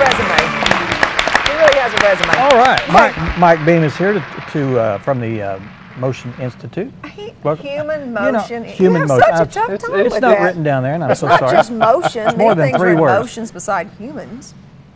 resume. He really has a resume. All right, Mike Beam is here from the Motion Institute. Human motion. Human motion. Such a tough time it's with not that. written down there, and I'm so Not sorry. just motion. It's more than things 3 are words. Motions beside humans.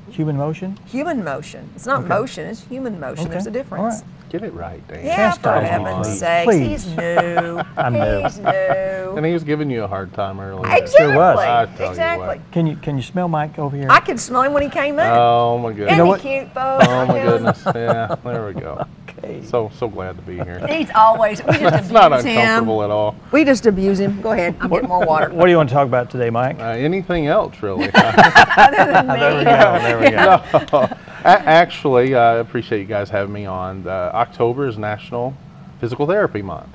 Human motion? Human motion. It's not motion, it's human motion. Okay. There's a difference. All right. Get it right, Dan. Yeah, for Chastise me, heaven's please. sakes. Please. He's new. I'm new. He's new. And he was giving you a hard time earlier. Exactly. Sure was. I tell you Exactly. what. Can you smell Mike over here? I could smell him when he came in. Oh my goodness. Isn't he what? cute, though? Oh my goodness. Yeah, there we go. Okay. So glad to be here. He's always, we just It's not abuse him. uncomfortable at all. We just abuse him. Go ahead, I'll get more water. What do you want to talk about today, Mike? Anything else, really? Other than me. There we go. There we go. No. Actually, I appreciate you guys having me on. October is National Physical Therapy Month.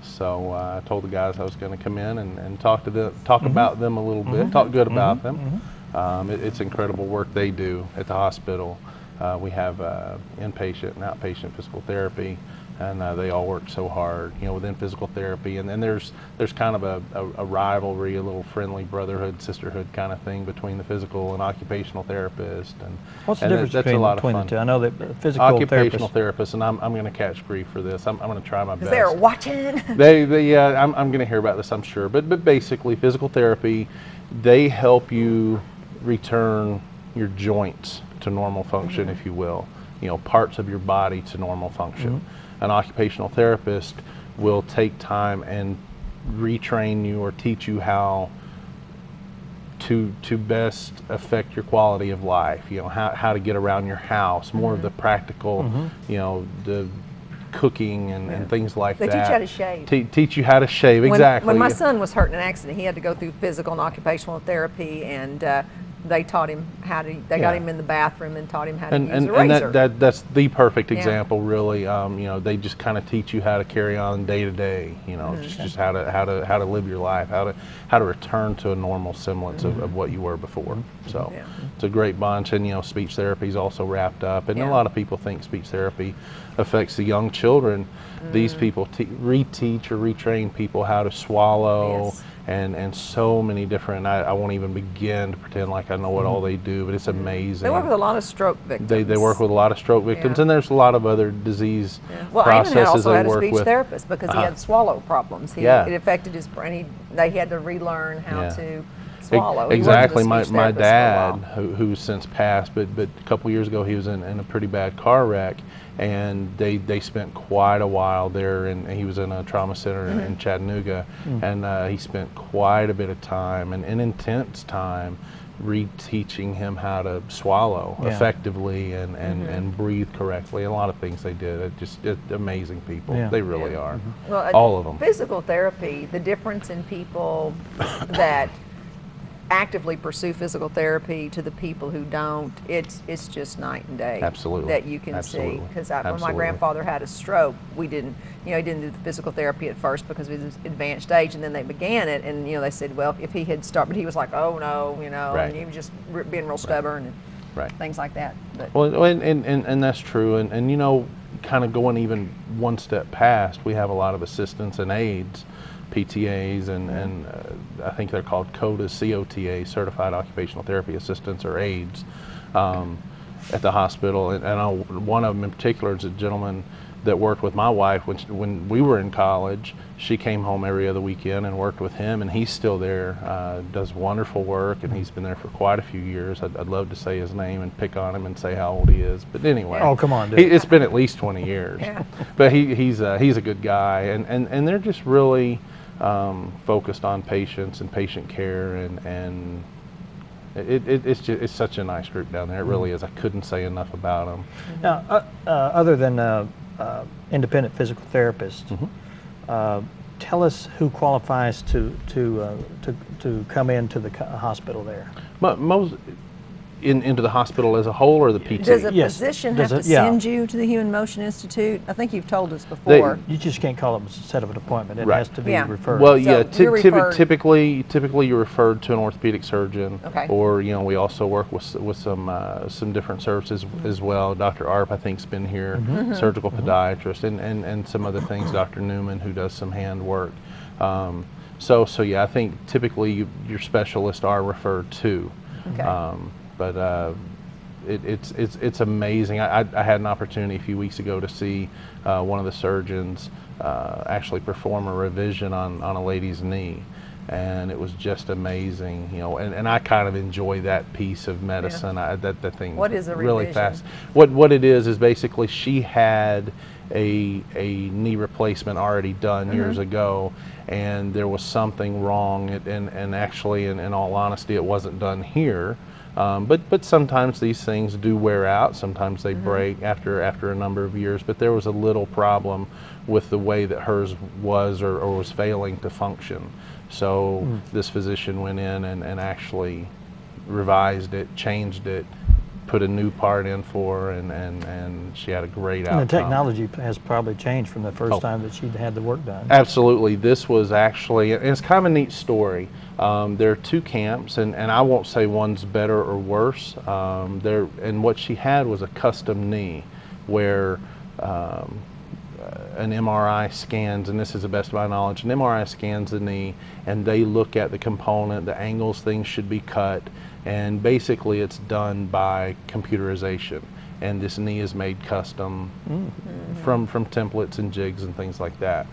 So I told the guys I was going to come in and talk about them a little bit, talk good about them. It's incredible work they do at the hospital. We have inpatient and outpatient physical therapy, and they all work so hard, within physical therapy. And then there's kind of a rivalry, a little friendly brotherhood, sisterhood kind of thing between the physical and occupational therapist. And What's the and difference that's between, a lot between of the fun. two? I know that physical Occupational therapists. therapist, and I'm going to catch grief for this. I'm going to try my best. They're watching. I'm going to hear about this, I'm sure. But basically, physical therapy, they help you return your joints to normal function, if you will. Parts of your body to normal function. An occupational therapist will take time and retrain you or teach you how to best affect your quality of life. How to get around your house, more of the practical, the cooking and things like They that. teach you how to shave. Teach you how to shave, exactly. When my son was hurt in an accident, he had to go through physical and occupational therapy, and they taught him how to. They got him in the bathroom and taught him how to use a razor. And that's the perfect example, really. They just kind of teach you how to carry on day to day. Just how to live your life, how to return to a normal semblance of what you were before. So it's a great bunch, and speech therapy is also wrapped up. And a lot of people think speech therapy affects the young children. These people reteach or retrain people how to swallow. Yes. And so many different, I won't even begin to pretend like I know what all they do, but it's amazing. They work with a lot of stroke victims. They work with a lot of stroke victims, and there's a lot of other disease Well, processes Eamon also they had a work speech with. therapist because he had swallow problems. It affected his brain. They had to relearn how to swallow. Exactly. He wasn't a speech My therapist dad, for a while. who's since passed, but a couple years ago he was in a pretty bad car wreck, and they spent quite a while there, and he was in a trauma center in Chattanooga, and he spent quite a bit of time, and an intense time, reteaching him how to swallow effectively and breathe correctly. And a lot of things they did. It's amazing people. They really are. Well, all of them. Physical therapy, the difference in people that actively pursue physical therapy to the people who don't, it's just night and day. Absolutely. That you can see. Because when my grandfather had a stroke, we didn't, he didn't do the physical therapy at first because of his advanced stage, and then they began it, and they said, well, if he had started, but he was like, oh no, and he was just being real stubborn and things like that. But well, and that's true, and kind of going even one step past, we have a lot of assistants and aides, PTAs, and I think they're called COTAs, COTA, Certified Occupational Therapy Assistants or aides, at the hospital. And one of them in particular is a gentleman that worked with my wife when we were in college. She came home every other weekend and worked with him, and he's still there, does wonderful work, and he's been there for quite a few years. I'd love to say his name and pick on him and say how old he is, but anyway. Oh, come on, dude. It's been at least 20 years. But he's a good guy, and they're just really focused on patients and patient care, and it's such a nice group down there. It really is. I couldn't say enough about them. Now, other than independent physical therapists, tell us who qualifies to come into the hospital there. Most into the hospital as a whole, or the PT? does a physician have to send you to the Human Motion Institute? I think you've told us before. You just can't call them set up an appointment. It has to be referred. Well, So typically you're referred to an orthopedic surgeon, or we also work with some different services as well. Dr. Arp, I think, has been here, surgical podiatrist, and some other things. Dr. Newman, who does some hand work. So yeah, I think typically your specialists are referred to. Okay. But it's amazing. I had an opportunity a few weeks ago to see one of the surgeons actually perform a revision on a lady's knee, and it was just amazing, you know. And I kind of enjoy that piece of medicine. Yeah. That thing. What is a really revision? fast? What it is basically she had a knee replacement already done years ago, and there was something wrong. And actually, in all honesty, it wasn't done here. But sometimes these things do wear out. Sometimes they break after a number of years. But there was a little problem with the way that hers was or was failing to function. So this physician went in and actually revised it, changed it, put a new part in for her, and she had a great outcome. And the technology has probably changed from the first time that she'd had the work done. Absolutely. This was actually, and it's kind of a neat story. There are two camps, and I won't say one's better or worse. And what she had was a custom knee where an MRI scans, and this is the best of my knowledge, an MRI scans the knee, and they look at the component, the angles things should be cut, and basically it's done by computerization. And this knee is made custom from templates and jigs and things like that.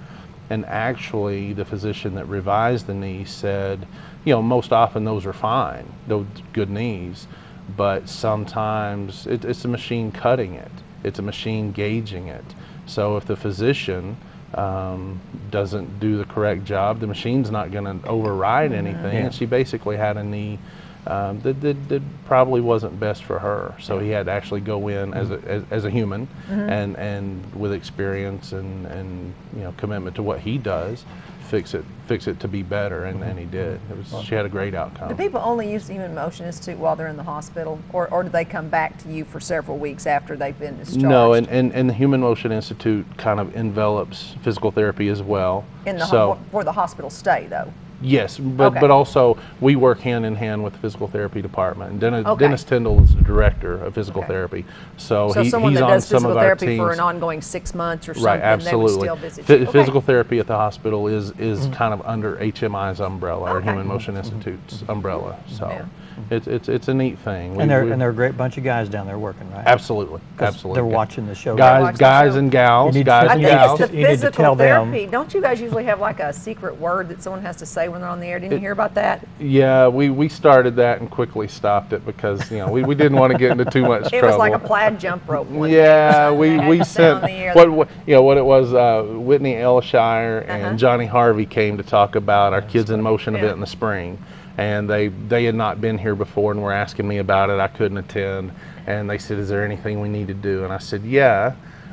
And actually, the physician that revised the knee said, you know, most often those are fine, those good knees, but sometimes it's a machine cutting it. It's a machine gauging it. So if the physician doesn't do the correct job, the machine's not going to override anything. And she basically had a knee that probably wasn't best for her. So he had to actually go in as a human and with experience and you know, commitment to what he does, fix it to be better, and he did. She had a great outcome. Do people only use the Human Motion Institute while they're in the hospital, or do they come back to you for several weeks after they've been discharged? No, and the Human Motion Institute kind of envelops physical therapy as well. For the hospital stay, though? Yes, but also we work hand in hand with the physical therapy department. And Dennis Tyndall is the director of physical therapy, so someone he's that on does some of physical our therapy teams. for an ongoing 6 months or something, Right, absolutely. they would still visit you. Physical therapy at the hospital is kind of under HMI's umbrella, or Human Motion Institute's umbrella. So it's a neat thing. And they're a great bunch of guys down there working, right? Absolutely, absolutely. They're watching the show. Guys and gals. You need Guys to- and you need gals. to- The you need to physical tell them. therapy. Don't you guys usually have like a secret word that someone has to say when they're on the air? Didn't you hear about that? Yeah, we started that and quickly stopped it because, you know, we didn't want to get into too much trouble. It was like a plaid jump rope. Yeah, we sent what it was. Whitney Elshire and Uh-huh. Johnny Harvey came to talk about our Kids in Motion event in the spring, and they had not been here before and were asking me about it. I couldn't attend, and they said, "Is there anything we need to do?" And I said, "Yeah,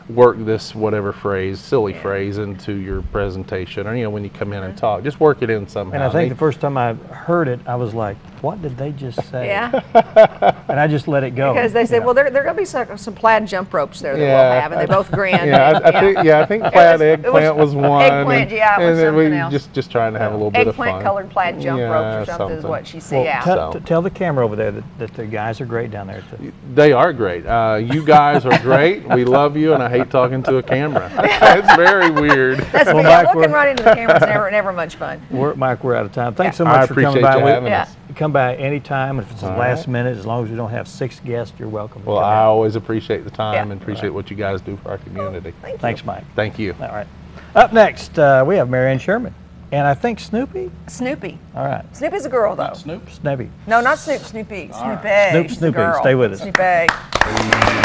work this whatever phrase, silly phrase, into your presentation, or, you know, when you come in and talk, just work it in somehow." And I think the first time I heard it, I was like, "What did they just say?" Yeah. And I just let it go. Because they said, well, there are going to be some plaid jump ropes there that we'll have, and they both grinned. I think plaid eggplant was one. Eggplant, it was and something we else. just trying to have a little bit of fun. Eggplant-colored plaid jump ropes or something is what she said. Well, tell the camera over there that the guys are great down there. They are great. You guys are great. We love you, and I hate talking to a camera. It's very weird. That's Mike, looking right into the camera is never much fun. Mike, we're out of time. Thanks so I much for coming by. appreciate you having us. Come by anytime, and if it's the last minute, as long as we don't have 6 guests, you're welcome. Well, I always appreciate the time and appreciate what you guys do for our community. Thanks, Mike. Thank you. All right. Up next, we have Marianne Sherman, and I think Snoopy. Snoopy. All right. Snoopy's a girl, though. Snoopy. No, not Snoop. Snoopy. Snoopy. Snoopy. She's a girl. Stay with us. Snoopy.